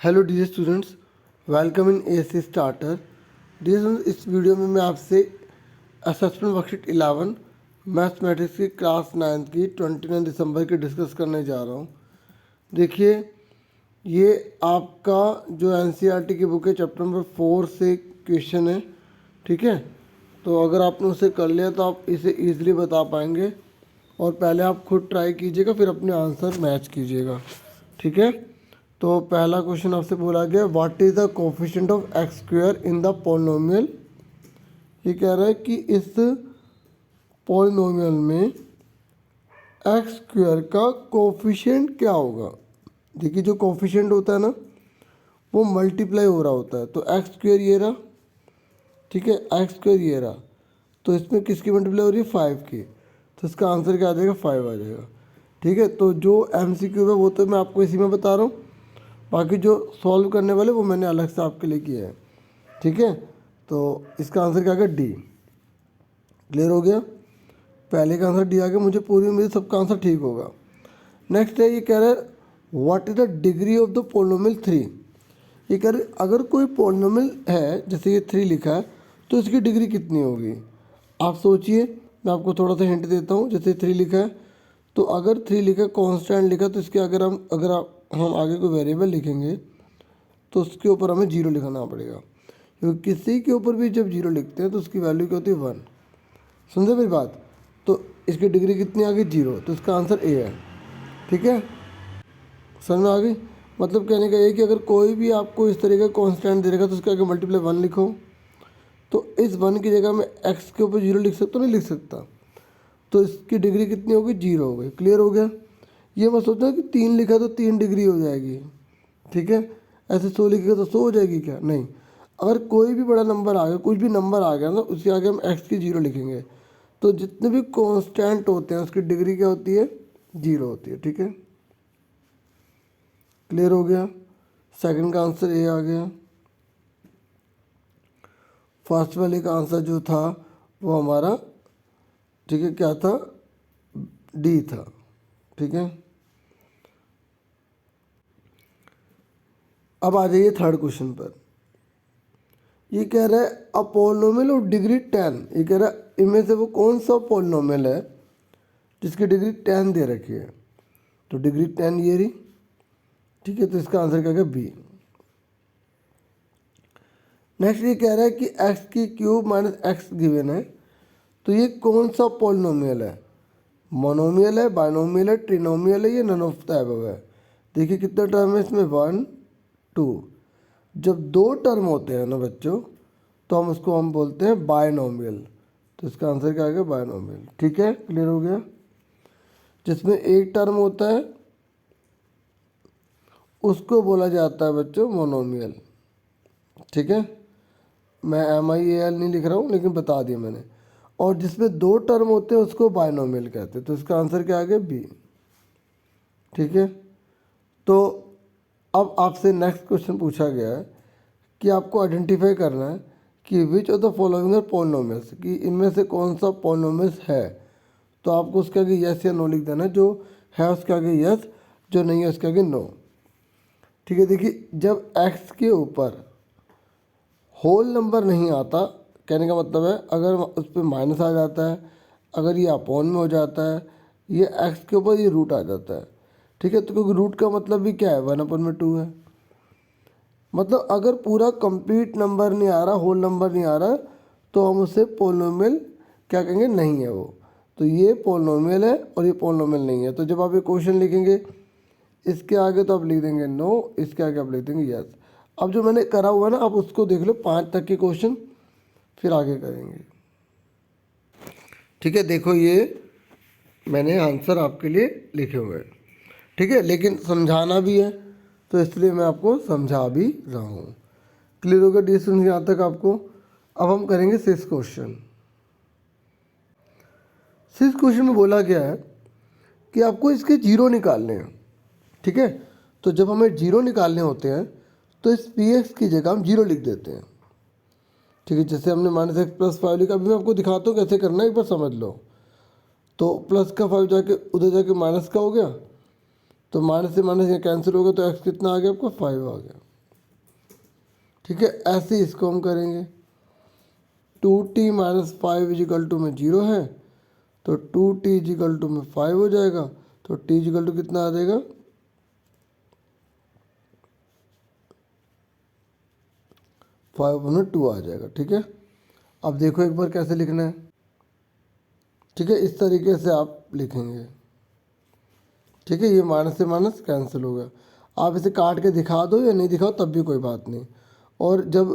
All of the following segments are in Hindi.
Hello dear students, welcome in ASC starter. Dear students, इस वीडियो में मैं आपसे असेसमेंट वर्कशीट 11 मैथमेटिक्स की क्लास 9 की 29 दिसंबर की डिस्कस करने जा रहा हूँ। देखिए, ये आपका जो एनसीईआरटी की बुक है चैप्टर नंबर 4 से क्वेश्चन है, ठीक है। तो अगर आपने उसे कर लिया तो आप इसे ईजिली बता पाएंगे, और पहले आप खुद ट्राई कीजिएगा, फिर अपने आंसर मैच कीजिएगा, ठीक है। तो पहला क्वेश्चन आपसे बोला गया, what is the coefficient of x square in the polynomial. ये कह रहा है कि इस पॉलिनोमियल में एक्स स्क्वायर का कोफिशिएंट क्या होगा। देखिए, जो कोफिशिएंट होता है ना, वो मल्टीप्लाई हो रहा होता है। तो एक्स स्क्वायर ये रहा, ठीक है, एक्स स्क्वायर ये रहा, तो इसमें किसकी मल्टीप्लाई हो रही है, 5 की। तो इसका आंसर क्या आ जाएगा, 5 आ जाएगा, ठीक है। तो जो एमसीक्यू है वो तो मैं आपको इसी में बता रहा हूँ, बाकी जो सॉल्व करने वाले वो मैंने अलग से आपके लिए किया है, ठीक है। तो इसका आंसर क्या आ गया, डी। क्लियर हो गया, पहले का आंसर डी आ गया। मुझे पूरी उम्मीद है सबका आंसर ठीक होगा। नेक्स्ट है, ये कह रहा है what is the degree of the polynomial 3। ये कह रहे अगर कोई पोलिनोमियल है, जैसे ये 3 लिखा है, तो इसकी डिग्री कितनी होगी। आप सोचिए, मैं आपको थोड़ा सा हिंट देता हूँ। जैसे 3 लिखा है, तो अगर 3 लिखा है, कॉन्स्टेंट लिखा, तो इसके अगर हम आगे कोई वेरिएबल लिखेंगे तो उसके ऊपर हमें 0 लिखना पड़ेगा, क्योंकि किसी के ऊपर भी जब 0 लिखते हैं तो उसकी वैल्यू क्या होती है, 1। समझे मेरी बात। तो इसकी डिग्री कितनी आ गई, 0। तो इसका आंसर ए है, ठीक है। समझ में आ गई। मतलब कहने का ये कि अगर कोई भी आपको इस तरह का कॉन्स्टेंट दे देगा तो उसके आगे मल्टीप्लाई 1 लिखो, तो इस 1 की जगह में एक्स के ऊपर 0 लिख सकता, नहीं लिख सकता, तो इसकी डिग्री कितनी होगी, 0 हो गई। क्लियर हो गया। ये मत सोचना कि 3 लिखा तो 3 डिग्री हो जाएगी, ठीक है। ऐसे 100 लिखेगा तो 100 हो जाएगी क्या, नहीं। अगर कोई भी बड़ा नंबर आ गया, कुछ भी नंबर आ गया ना, उसके आगे हम एक्स की 0 लिखेंगे, तो जितने भी कांस्टेंट होते हैं उसकी डिग्री क्या होती है, 0 होती है, ठीक है। क्लियर हो गया। सेकंड का आंसर ए आ गया। फर्स्ट वाले का आंसर जो था वो हमारा, ठीक है, क्या था, डी था, ठीक है। अब आ जाइए थर्ड क्वेश्चन पर। ये कह रहा है अ पॉलिनोमियल ऑफ डिग्री 10। ये कह रहा है इनमें से वो कौन सा पॉलिनोमियल है जिसकी डिग्री 10 दे रखी है। तो डिग्री 10 ये रही, ठीक है। तो इसका आंसर क्या है, बी। नेक्स्ट ये कह रहा है कि एक्स की क्यूब माइनस एक्स गिवन है, तो ये कौन सा पॉलिनोमियल है। मोनोमियल है, बाइनोमियल है, ट्रिनोमियल है, ये नन ऑफ द अबव है। देखिए कितने टर्म है इसमें, 1 2। जब 2 टर्म होते हैं ना बच्चों, तो हम बोलते हैं बायनोमियल। तो इसका आंसर क्या आ गया, बायनोमियल, ठीक है। क्लियर हो गया। जिसमें एक टर्म होता है उसको बोला जाता है बच्चों मोनोमियल, ठीक है। मैं MIAL नहीं लिख रहा हूँ, लेकिन बता दिया मैंने। और जिसमें 2 टर्म होते हैं उसको बायनोमियल कहते हैं। तो इसका आंसर क्या आ गया, बी, ठीक है। तो अब आपसे नेक्स्ट क्वेश्चन पूछा गया है कि आपको आइडेंटिफाई करना है कि which of the following are polynomials, कि इनमें से कौन सा पॉलिनोमियल्स है। तो आपको उसके आगे यस या नो लिख देना है। जो है उसके आगे यस, जो नहीं है उसके आगे नो, ठीक है। देखिए, जब एक्स के ऊपर होल नंबर नहीं आता, कहने का मतलब है अगर उस पर माइनस आ जाता है, अगर ये अपॉन में हो जाता है, ये एक्स के ऊपर ये रूट आ जाता है, ठीक है। तो क्योंकि रूट का मतलब भी क्या है, 1/2 है। मतलब अगर पूरा कंप्लीट नंबर नहीं आ रहा, होल नंबर नहीं आ रहा, तो हम उसे पोलिनोमियल क्या कहेंगे, नहीं है वो। तो ये पोलिनोमियल है और ये पोलिनोमियल नहीं है। तो जब आप ये क्वेश्चन लिखेंगे, इसके आगे तो आप लिख देंगे नो, इसके आगे आप लिख देंगे यस। अब जो मैंने करा हुआ है ना, आप उसको देख लो 5 तक के क्वेश्चन, फिर आगे करेंगे, ठीक है। देखो, ये मैंने आंसर आपके लिए लिखे हुए हैं, ठीक है, लेकिन समझाना भी है, तो इसलिए मैं आपको समझा भी रहा हूँ। क्लियर होगा डी स्टूडेंट यहाँ तक आपको। अब हम करेंगे 6 क्वेश्चन। 6 क्वेश्चन में बोला गया है कि आपको इसके 0 निकालने हैं, ठीक है। तो जब हमें 0 निकालने होते हैं तो इस px की जगह हम 0 लिख देते हैं, ठीक है। जैसे हमने -x+5 लिखा, अभी मैं आपको दिखाता हूँ कैसे करना है, एक बार समझ लो। तो प्लस का 5 जाके उधर जाके माइनस का हो गया, तो माइनस से माइनस यहाँ कैंसिल हो गया, तो x कितना आ गया आपका, 5 आ गया, ठीक है, ऐसे इसको हम करेंगे। 2t माइनस 5 इजिकल टू में 0 है, तो 2t इजिकल टू में 5 हो जाएगा, तो t इजिकल टू कितना आ जाएगा 5/2 आ जाएगा। ठीक है, अब देखो एक बार कैसे लिखना है। ठीक है, इस तरीके से आप लिखेंगे। ठीक है, ये माइनस से माइनस कैंसिल हो गया। आप इसे काट के दिखा दो या नहीं दिखाओ तब भी कोई बात नहीं। और जब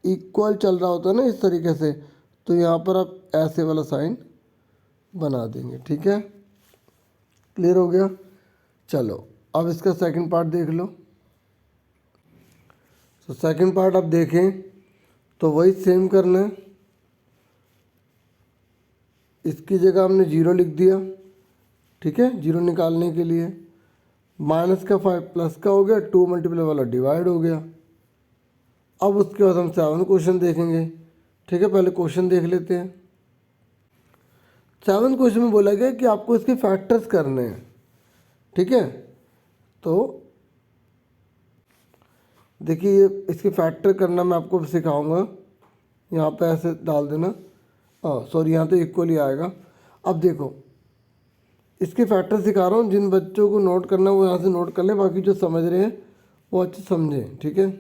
इक्वल चल रहा होता है ना इस तरीके से, तो यहाँ पर आप ऐसे वाला साइन बना देंगे। ठीक है, क्लियर हो गया। चलो अब इसका सेकंड पार्ट देख लो। तो सेकंड पार्ट आप देखें तो वही सेम करना है। इसकी जगह हमने 0 लिख दिया। ठीक है, 0 निकालने के लिए माइनस का 5 प्लस का हो गया, 2 मल्टीप्लाई वाला डिवाइड हो गया। अब उसके बाद हम 7 क्वेश्चन देखेंगे। ठीक है, पहले क्वेश्चन देख लेते हैं। 7 क्वेश्चन में बोला गया कि आपको इसके फैक्टर्स करने हैं। ठीक है, तो देखिए ये इसके फैक्टर करना मैं आपको सिखाऊंगा। यहाँ पे ऐसे डाल देना, सॉरी यहाँ तो इक्वल ही आएगा। अब देखो इसके फैक्टर सिखा रहा हूँ, जिन बच्चों को नोट करना है वो यहाँ से नोट कर ले, बाकी जो समझ रहे हैं वो अच्छे समझें। ठीक है,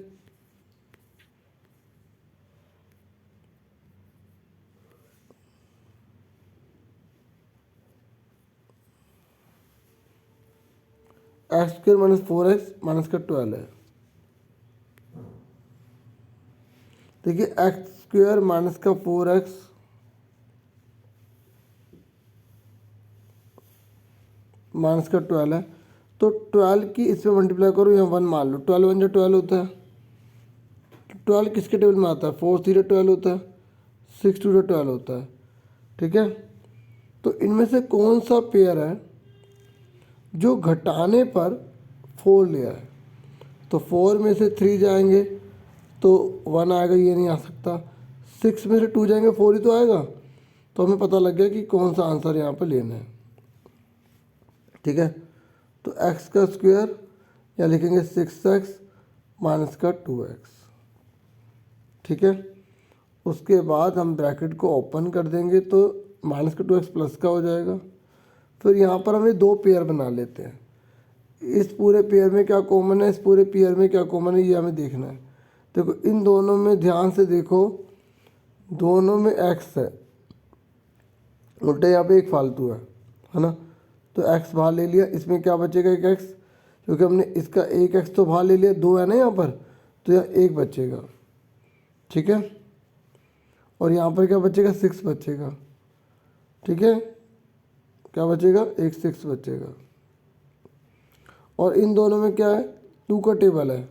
x square minus 4x minus का 12 है। देखिए एक्स स्क्वायर माइनस का 4x माइनस का 12 है, तो 12 की इसमें मल्टीप्लाई करो, यहाँ 1 मान लो। 12 1 जो 12 होता है। 12 किसके टेबल में आता है? 4 3 12 होता है, 6 2 12 होता है। ठीक है, तो इनमें से कौन सा पेयर है जो घटाने पर 4 ले आए? तो 4 में से 3 जाएंगे तो 1 आएगा, ये नहीं आ सकता। 6 में से 2 जाएंगे 4 ही तो आएगा। तो हमें पता लग गया कि कौन सा आंसर यहाँ पर लेना है। ठीक है, तो x का स्क्वायर या लिखेंगे 6x माइनस का 2x। ठीक है, उसके बाद हम ब्रैकेट को ओपन कर देंगे तो माइनस का 2x प्लस का हो जाएगा। फिर यहाँ पर हमें 2 पेयर बना लेते हैं। इस पूरे पेयर में क्या कॉमन है, इस पूरे पेयर में क्या कॉमन है, ये हमें देखना है। देखो इन दोनों में ध्यान से देखो, दोनों में x है, उल्टे यहाँ पे एक फालतू है ना। तो x बाहर ले लिया, इसमें क्या बचेगा? एक x, क्योंकि हमने इसका एक x तो बाहर ले लिया, 2 है ना यहाँ पर, तो यहाँ 1 बचेगा। ठीक है, और यहाँ पर क्या बचेगा? 6 बचेगा। ठीक है, क्या बचेगा? एक 6 बचेगा। और इन दोनों में क्या है? 2 का टेबल है।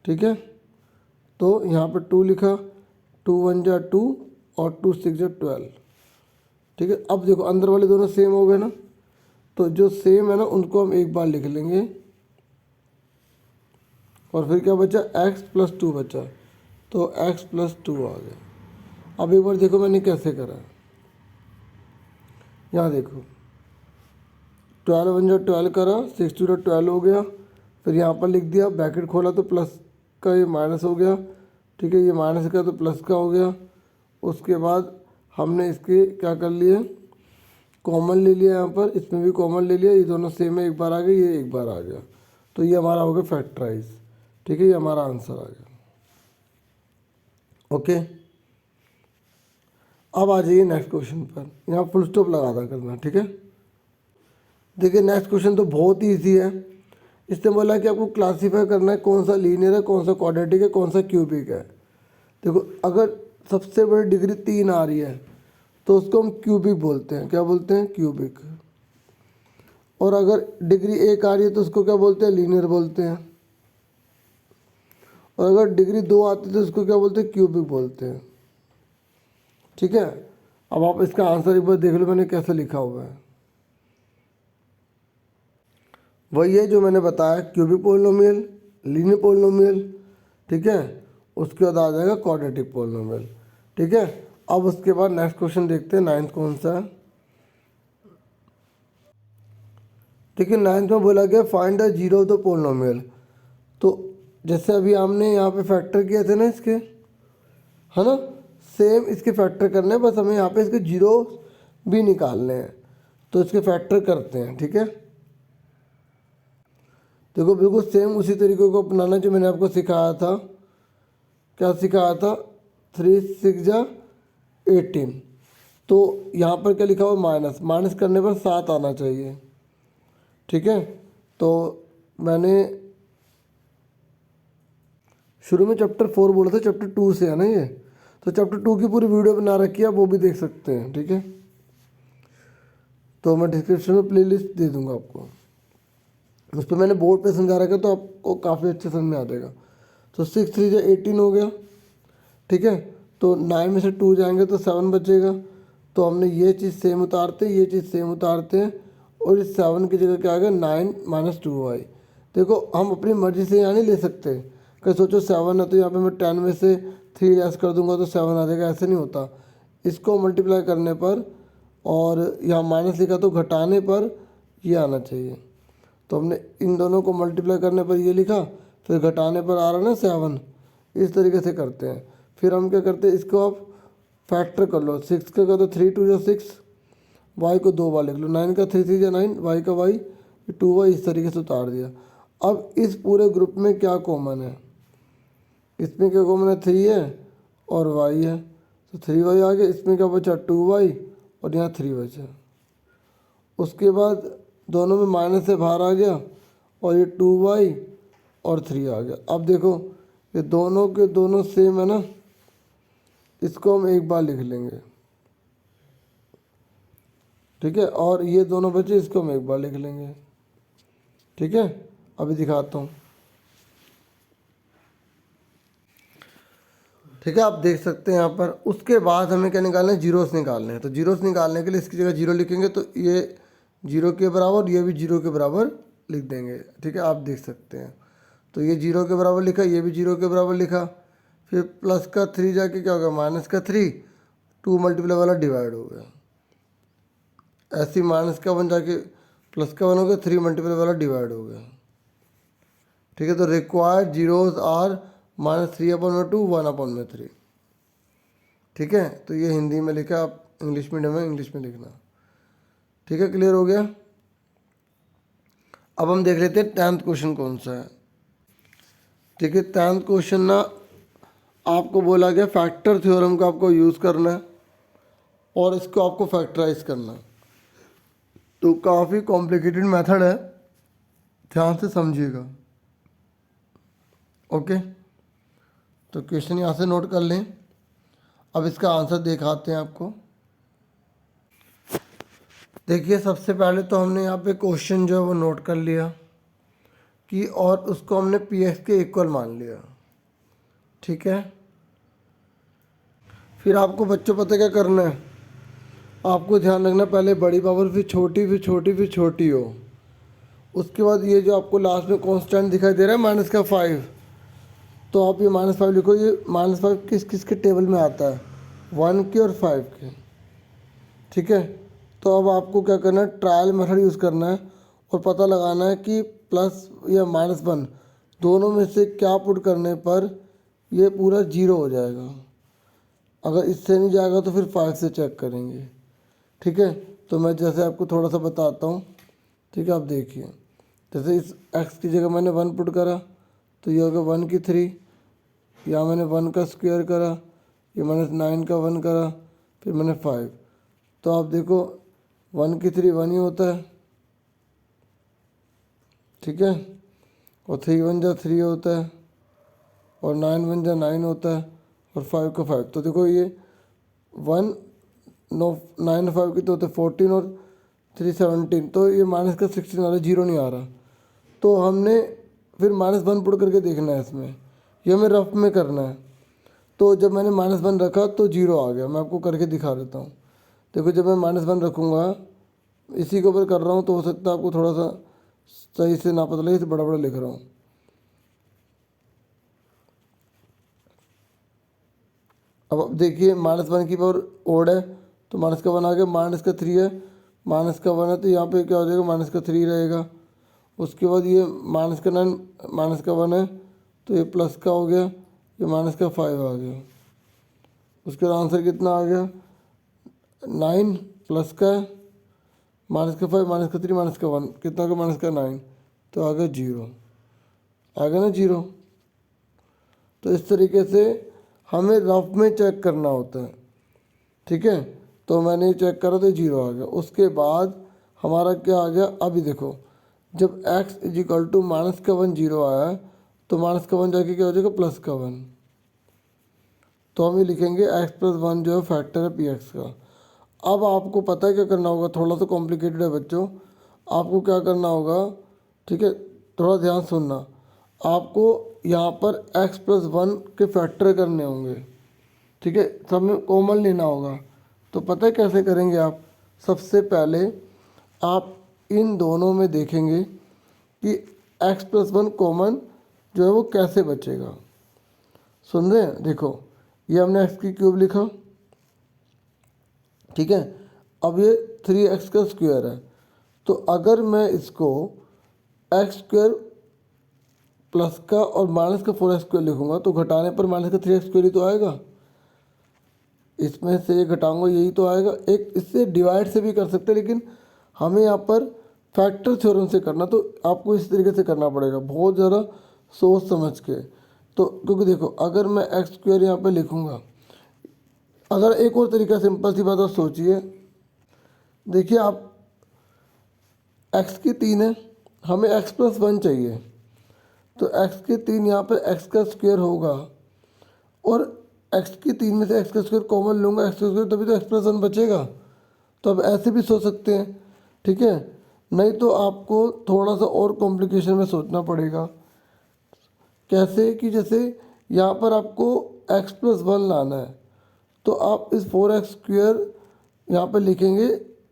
ठीक है, तो यहाँ पर 2 लिखा, 2 1 जा 2 और 2 6 जा 12। ठीक है, अब देखो अंदर वाले दोनों सेम हो गए ना, तो जो सेम है ना उनको हम एक बार लिख लेंगे। और फिर क्या बचा? x प्लस 2 बचा, तो x प्लस 2 आ गया। अब एक बार देखो मैंने कैसे करा। यहाँ देखो 12 1 जा 12 करा, 6 2 जा 12 हो गया। फिर यहाँ पर लिख दिया, ब्रैकेट खोला तो प्लस का ये माइनस हो गया। ठीक है, ये माइनस का तो प्लस का हो गया। उसके बाद हमने इसके क्या कर लिए? कॉमन ले लिया, यहाँ पर इसमें भी कॉमन ले लिया, ये दोनों सेम है, एक बार आ गया, ये एक बार आ गया, तो ये हमारा हो गया फैक्टराइज। ठीक है, ये हमारा आंसर आ गया। ओके, अब आ जाइए नेक्स्ट क्वेश्चन पर, यहाँ फुल स्टॉप लगा था करना। ठीक है, देखिए नेक्स्ट क्वेश्चन तो बहुत ही ईजी है। इसने बोला कि आपको क्लासीफाई करना है कौन सा लीनियर है, कौन सा क्वाड्रेटिक है, कौन सा क्यूबिक है। देखो अगर सबसे बड़ी डिग्री 3 आ रही है तो उसको हम क्यूबिक बोलते हैं। क्या बोलते हैं? क्यूबिक। और अगर डिग्री 1 आ रही है तो उसको क्या बोलते हैं? लीनियर बोलते हैं। और अगर डिग्री 2 आती है तो उसको क्या बोलते हैं? क्यूबिक बोलते हैं। ठीक है, अब आप इसका आंसर एक बार देख लो मैंने कैसे लिखा हुआ है। वही है जो मैंने बताया, क्यूबिक पोलिनोमियल, लीनियर पोलिनोमियल। ठीक है, उसके बाद आ जाएगा क्वाड्रेटिक पोलिनोमियल। ठीक है, अब उसके बाद नेक्स्ट क्वेश्चन देखते हैं, 9th कौन सा है। देखिए 9th में बोला गया find the zero of the polynomial. तो जैसे अभी हमने यहाँ पे फैक्टर किए थे ना इसके, है ना, सेम इसके फैक्टर करने हैं, बस हमें यहाँ पे इसके जीरो भी निकालने हैं, तो इसके फैक्टर करते हैं। ठीक है, देखो बिल्कुल सेम उसी तरीके को अपनाना जो मैंने आपको सिखाया था। क्या सिखाया था? 3 6 जा 18। तो यहाँ पर क्या लिखा हुआ? माइनस, माइनस करने पर 7 आना चाहिए। ठीक है, तो मैंने शुरू में चैप्टर 4 बोला था, चैप्टर 2 से है ना ये, तो चैप्टर 2 की पूरी वीडियो बना रखी है, वो भी देख सकते हैं। ठीक है, तो मैं डिस्क्रिप्शन में प्लेलिस्ट दे दूंगा आपको, उस पर मैंने बोर्ड पे समझा रखा है, तो आपको काफ़ी अच्छे समझ में आ जाएगा। तो 6 3 जा 18 हो गया। ठीक है, तो 9 में से 2 जाएंगे तो 7 बचेगा। तो हमने ये चीज़ सेम उतारते, ये चीज़ सेम उतारते हैं, और इस 7 की जगह क्या आ गया? 9 - 2y। देखो हम अपनी मर्ज़ी से यहाँ नहीं ले सकते, कहीं सोचो 7 है तो यहाँ पे मैं 10 में से 3 लेस कर दूंगा तो 7 आ जाएगा, ऐसे नहीं होता। इसको मल्टीप्लाई करने पर, और यहाँ माइनस लिखा तो घटाने पर ये आना चाहिए। तो हमने इन दोनों को मल्टीप्लाई करने पर ये लिखा, फिर घटाने पर आ रहा ना 7। इस तरीके से करते हैं। फिर हम क्या करते हैं, इसको आप फैक्टर कर लो। 6 का तो 3 2 जा 6, वाई को 2 बार लिख लो। 9 का 3 3 जा 9, वाई का वाई 2y, इस तरीके से उतार दिया। अब इस पूरे ग्रुप में क्या कॉमन है? इसमें क्या कॉमन है? 3 है और y है, तो 3y आ गया। इसमें क्या बचा? 2y, और यहाँ 3 बचा। उसके बाद दोनों में माइनस से बाहर आ गया, और ये 2y और 3 आ गया। अब देखो ये दोनों के दोनों सेम है ना, इसको हम एक बार लिख लेंगे। ठीक है, और ये दोनों बचे, इसको हम एक बार लिख लेंगे। ठीक है, अभी दिखाता हूँ। ठीक है, आप देख सकते हैं यहाँ पर। उसके बाद हमें क्या निकालना है? जीरोस निकालने हैं। तो जीरोस निकालने के लिए इसकी जगह जीरो लिखेंगे, तो ये 0 के बराबर, ये भी 0 के बराबर लिख देंगे। ठीक है, आप देख सकते हैं। तो ये 0 के बराबर लिखा, ये भी 0 के बराबर लिखा। फिर प्लस का 3 जाके क्या हो गया? माइनस का 3, 2 मल्टीप्लाई वाला डिवाइड हो गया। ऐसे माइनस का 1 जाके प्लस का 1 हो गया, 3 मल्टीप्लाई वाला डिवाइड हो गया। ठीक है, तो रिक्वायर्ड जीरोस आर -3/2 1/3। ठीक है, तो ये हिंदी में लिखा, आप इंग्लिश मीडियम में इंग्लिश में लिखना। ठीक है, क्लियर हो गया। अब हम देख लेते हैं 10th क्वेश्चन कौन सा है। ठीक है, 10th क्वेश्चन ना आपको बोला गया फैक्टर थ्योरम का आपको यूज़ करना है, और इसको आपको फैक्टराइज करना है। तो काफ़ी कॉम्प्लिकेटेड मेथड है, ध्यान से समझिएगा। ओके, तो क्वेश्चन यहाँ से नोट कर लें। अब इसका आंसर दिखाते हैं आपको। देखिए, सबसे पहले तो हमने यहाँ पे क्वेश्चन जो है वो नोट कर लिया कि, और उसको हमने पी एक्स के इक्वल मान लिया। ठीक है, फिर आपको बच्चों पता क्या करना है? आपको ध्यान रखना, पहले बड़ी पावर, फिर छोटी, फिर छोटी, फिर छोटी हो। उसके बाद ये जो आपको लास्ट में कांस्टेंट दिखाई दे रहा है -5, तो आप ये -5 लिखो। ये -5 किस किस के टेबल में आता है? 1 के और 5 के। ठीक है, तो अब आपको क्या करना है? ट्रायल मेथड यूज़ करना है, और पता लगाना है कि प्लस या -1 दोनों में से क्या पुट करने पर ये पूरा 0 हो जाएगा। अगर इससे नहीं जाएगा तो फिर 5 से चेक करेंगे। ठीक है, तो मैं जैसे आपको थोड़ा सा बताता हूँ। ठीक है, आप देखिए, जैसे इस x की जगह मैंने 1 पुट करा, तो ये हो गया 1 की 3। यहाँ मैंने 1 का स्क्वायर करा, ये मैंने 9 का 1 करा, फिर मैंने 5। तो आप देखो 1 की 3 1 ही होता है। ठीक है, और 3 1 जा 3 होता है, और 9 1 जा 9 होता है, और 5 का 5। तो देखो ये 1 9 9 5 की तो होते 14, और 3 17, तो ये माइनस का 16 आ रहा है, 0 नहीं आ रहा। तो हमने फिर -1 पुट करके देखना है इसमें, ये हमें रफ में करना है। तो जब मैंने -1 रखा तो 0 आ गया। मैं आपको करके दिखा देता हूँ। देखो, जब मैं -1 रखूँगा, इसी के ऊपर कर रहा हूँ, तो हो सकता है आपको थोड़ा सा सही से ना पता लगे, इसे बड़ा बड़ा लिख रहा हूँ। अब देखिए, -1 की पावर ओड है, तो माइनस का 1 आ गया, माइनस का 3 है, माइनस का 1 है, तो यहाँ पे क्या हो जाएगा? -3 रहेगा। उसके बाद ये -9 -1 है, तो ये प्लस का हो गया, ये माइनस का 5 आ गया। उसके बाद आंसर कितना आ गया, 9 प्लस का माइनस का 5 माइनस का 3 माइनस का 1 कितना का माइनस का 9, तो आ गया 0, आ गया ना 0। तो इस तरीके से हमें रफ में चेक करना होता है, ठीक है। तो मैंने चेक करा तो 0 आ गया। उसके बाद हमारा क्या आ गया, अभी देखो जब x is equal to minus का 1 0 आया तो माइनस का 1 जाके क्या हो जाएगा प्लस का 1। तो हम ये लिखेंगे x प्लस 1 जो है फैक्टर है पी एक्स का। अब आपको पता है क्या करना होगा, थोड़ा सा कॉम्प्लिकेटेड है बच्चों। आपको क्या करना होगा, ठीक है, थोड़ा ध्यान सुनना। आपको यहाँ पर x प्लस 1 के फैक्टर करने होंगे, ठीक है, सब में कॉमन लेना होगा। तो पता है कैसे करेंगे आप, सबसे पहले आप इन दोनों में देखेंगे कि x प्लस 1 कॉमन जो है वो कैसे बचेगा। सुन रहे हैं, देखो ये हमने x की क्यूब लिखा, ठीक है। अब ये 3x का स्क्वायर है, तो अगर मैं इसको x स्क्वायर प्लस का और माइनस का 4x स्क्वायर लिखूंगा तो घटाने पर माइनस का 3x स्क्वायर ही तो आएगा। इसमें से ये घटाऊंगा यही तो आएगा। एक इससे डिवाइड से भी कर सकते हैं, लेकिन हमें यहाँ पर फैक्टर थ्योरम से करना, तो आपको इस तरीके से करना पड़ेगा बहुत ज़्यादा सोच समझ के। तो क्योंकि देखो अगर मैं एक्स स्क्वायर यहाँ पे लिखूँगा, अगर एक और तरीका सिंपल सी बात आप सोचिए, देखिए आप x की 3 है, हमें x प्लस 1 चाहिए, तो x की 3 यहाँ पर x का स्क्वायर होगा और x की 3 में से x का स्क्वायर कॉमन लूँगा, x का स्क्वायर, तभी तो x प्लस 1 बचेगा। तो अब ऐसे भी सोच सकते हैं, ठीक है। नहीं तो आपको थोड़ा सा और कॉम्प्लिकेशन में सोचना पड़ेगा। कैसे कि जैसे यहाँ पर आपको x प्लस 1 लाना है, तो आप इस 4x स्क्वायर यहाँ पर लिखेंगे,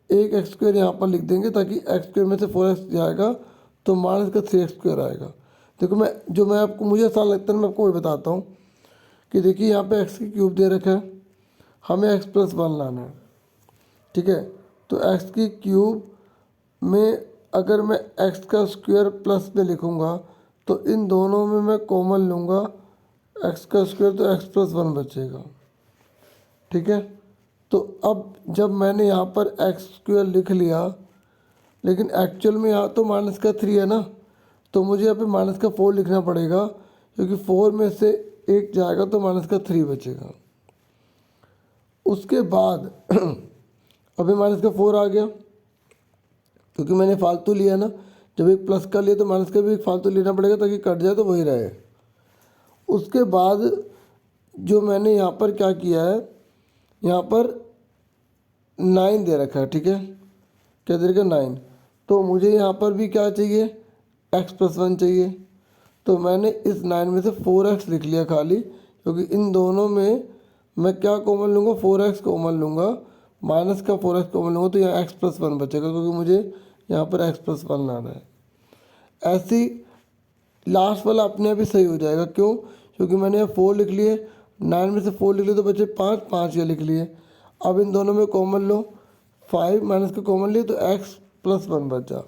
एक एक्स स्क्वायर यहाँ पर लिख देंगे ताकि एक्स स्क्वायर में से 4x जाएगा तो माइनस का 3x स्क्वायर आएगा। देखो मैं आपको मुझे आसान लगता है, मैं आपको वही बताता हूँ कि देखिए यहाँ पे x की क्यूब दे रखा है, हमें x प्लस 1 लाना है, ठीक है। तो x की क्यूब में अगर मैं x का स्क्वायर प्लस में लिखूँगा तो इन दोनों में मैं कॉमन लूँगा x का स्क्वायर, तो x प्लस 1 बचेगा, ठीक है। तो अब जब मैंने यहाँ पर x स्क्वायर लिख लिया, लेकिन एक्चुअल में यहाँ तो माइनस का 3 है ना, तो मुझे यहाँ पे माइनस का 4 लिखना पड़ेगा, क्योंकि 4 में से 1 जाएगा तो माइनस का 3 बचेगा। उसके बाद अभी माइनस का 4 आ गया, क्योंकि मैंने फालतू लिया ना, जब एक प्लस का लिया तो माइनस का भी एक फालतू लेना पड़ेगा ताकि कट जाए तो वही रहे। उसके बाद जो मैंने यहाँ पर क्या किया है, यहाँ पर 9 दे रखा है, ठीक है, क्या दे रखा है 9। तो मुझे यहाँ पर भी क्या चाहिए, x प्लस 1 चाहिए। तो मैंने इस 9 में से 4x लिख लिया खाली, क्योंकि इन दोनों में मैं क्या कॉमन लूँगा, 4x कॉमन लूँगा, माइनस का 4x कॉमन लूँगा, तो यहाँ x प्लस 1 बचेगा, क्योंकि मुझे यहाँ पर x प्लस 1 लाना है। ऐसी लास्ट वाला अपने आप ही सही हो जाएगा, क्यों, क्योंकि मैंने यहाँ 4 लिख लिए, 9 में से 4 लिख लिए तो बचे 5, 5 ये लिख लिए। अब इन दोनों में कॉमन लो, 5 माइनस का कॉमन लिए तो x प्लस 1 बचा।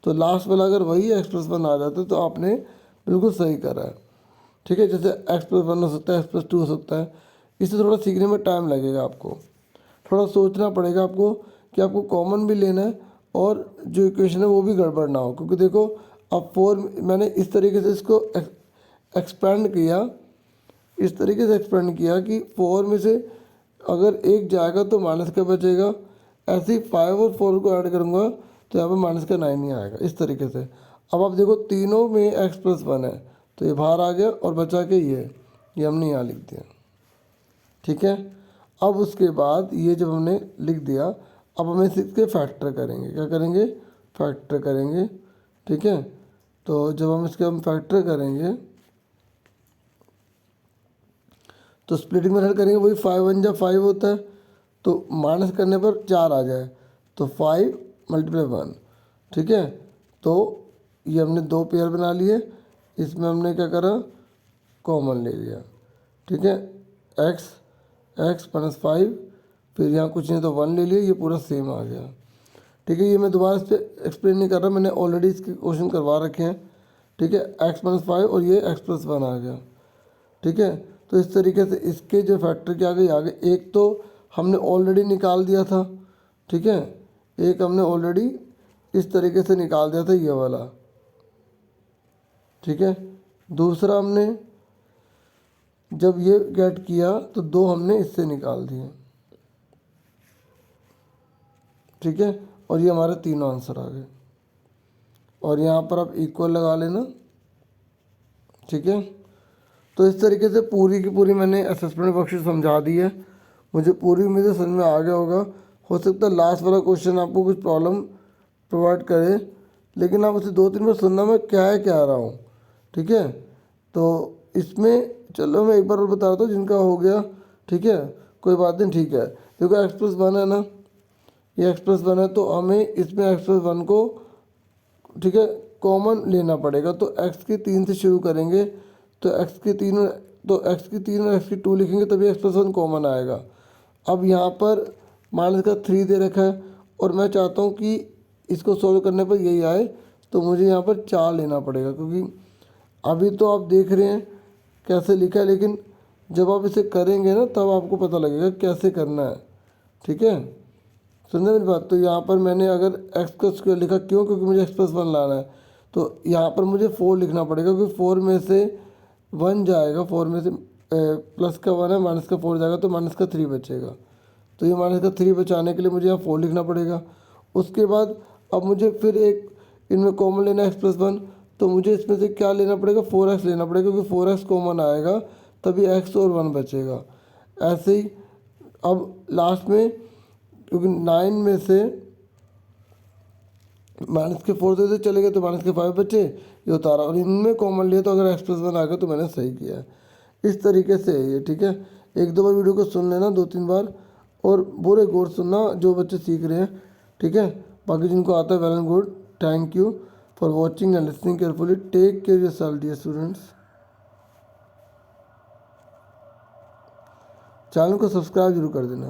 तो लास्ट वाला अगर वही x प्लस 1 आ जाता तो आपने बिल्कुल सही करा है, ठीक है। जैसे x प्लस 1 हो सकता है, x प्लस 2 हो सकता है। इससे थोड़ा सीखने में टाइम लगेगा, आपको थोड़ा सोचना पड़ेगा आपको कि आपको कॉमन भी लेना है और जो इक्वेशन है वो भी गड़बड़ ना हो। क्योंकि देखो अब 4 मैंने इस तरीके से इसको एक्सपेंड किया, इस तरीके से एक्सपेंड किया कि 4 में से अगर 1 जाएगा तो माइनस का बचेगा, ऐसे ही 5 और 4 को ऐड करूँगा तो यहाँ पर माइनस का 9 ही आएगा, इस तरीके से। अब आप देखो तीनों में x प्लस 1 है, तो ये बाहर आ गया और बचा के ये हमने यहाँ लिख दिया, ठीक है। अब उसके बाद ये जब हमने लिख दिया, अब हमें इसके फैक्टर करेंगे, क्या करेंगे, फैक्टर करेंगे, ठीक है। तो जब हम इसके फैक्टर करेंगे तो स्प्लिटिंग मेथड करेंगे, वही 5 1 जा 5 होता है, तो माइनस करने पर 4 आ जाए तो 5 मल्टीप्लाई 1, ठीक है। तो ये हमने 2 पेयर बना लिए, इसमें हमने क्या करा, कॉमन ले लिया, ठीक है। x माइनस 5, फिर यहाँ कुछ नहीं तो 1 ले लिया, ये पूरा सेम आ गया, ठीक है। ये मैं दोबारा इस पर एक्सप्लेन नहीं कर रहा, मैंने ऑलरेडी इसके क्वेश्चन करवा रखे हैं, ठीक है, x-5 और ये x+1 आ गया। ठीक है, तो इस तरीके से इसके जो फैक्टर क्या आ गए, एक तो हमने ऑलरेडी निकाल दिया था। ठीक है, एक हमने ऑलरेडी इस तरीके से निकाल दिया था ये वाला। ठीक है, दूसरा हमने जब ये गेट किया तो दो हमने इससे निकाल दिए। ठीक है, और ये हमारे तीनों आंसर आ गए। और यहाँ पर आप इक्वल लगा लेना। ठीक है, तो इस तरीके से पूरी की पूरी मैंने असेसमेंट वर्कशीट समझा दी है। मुझे पूरी उम्मीद है समझ में आ गया होगा। हो सकता है लास्ट वाला क्वेश्चन आपको कुछ प्रॉब्लम प्रोवाइड करे, लेकिन आप उसे 2-3 बार सुनना मैं क्या है क्या आ रहा हूँ। ठीक है, तो इसमें चलो मैं एक बार और बता रहा हूँ जिनका हो गया। ठीक है, कोई बात नहीं। ठीक है, देखो x+1 है ना, ये x+1 है, तो हमें इसमें x+1 को, ठीक है, कॉमन लेना पड़ेगा। तो x की 3 से शुरू करेंगे, तो x की 3 और x की 2 लिखेंगे तभी x+1 कॉमन आएगा। अब यहाँ पर माइनस का 3 दे रखा है और मैं चाहता हूँ कि इसको सोल्व करने पर यही आए, तो मुझे यहाँ पर 4 लेना पड़ेगा, क्योंकि अभी तो आप देख रहे हैं कैसे लिखा है, लेकिन जब आप इसे करेंगे ना तब आपको पता लगेगा कैसे करना है। ठीक है, सुनने मेरी बात। तो यहाँ पर मैंने अगर x का स्क्वायर लिखा, क्यों? क्योंकि मुझे x+1 लाना है। तो यहाँ पर मुझे 4 लिखना पड़ेगा, क्योंकि 4 में से 1 जाएगा, 4 में से प्लस का 1 है, माइनस का 4 जाएगा, तो माइनस का 3 बचेगा। तो ये माइनस का 3 बचाने के लिए मुझे यहाँ 4 लिखना पड़ेगा। उसके बाद अब मुझे फिर एक इनमें कॉमन लेना है x+1, तो मुझे इसमें से क्या लेना पड़ेगा, 4x लेना पड़ेगा, क्योंकि 4x कॉमन आएगा तभी x और 1 बचेगा। ऐसे ही अब लास्ट में, क्योंकि 9 में से माइनस के 4 से चले गए तो माइनस के 5 बचे, ये उतारा, और इनमें कॉमन लिया तो अगर x+1 आ गया तो मैंने सही किया है। इस तरीके से है ये। ठीक है, 1-2 बार वीडियो को सुन लेना, 2-3 बार, और पूरे गौर सुनना जो बच्चे सीख रहे हैं। ठीक है, बाकी जिनको आता है well and good. Thank you for watching and listening carefully. Take care yourself dear students. Channel को सब्सक्राइब जरूर कर देना।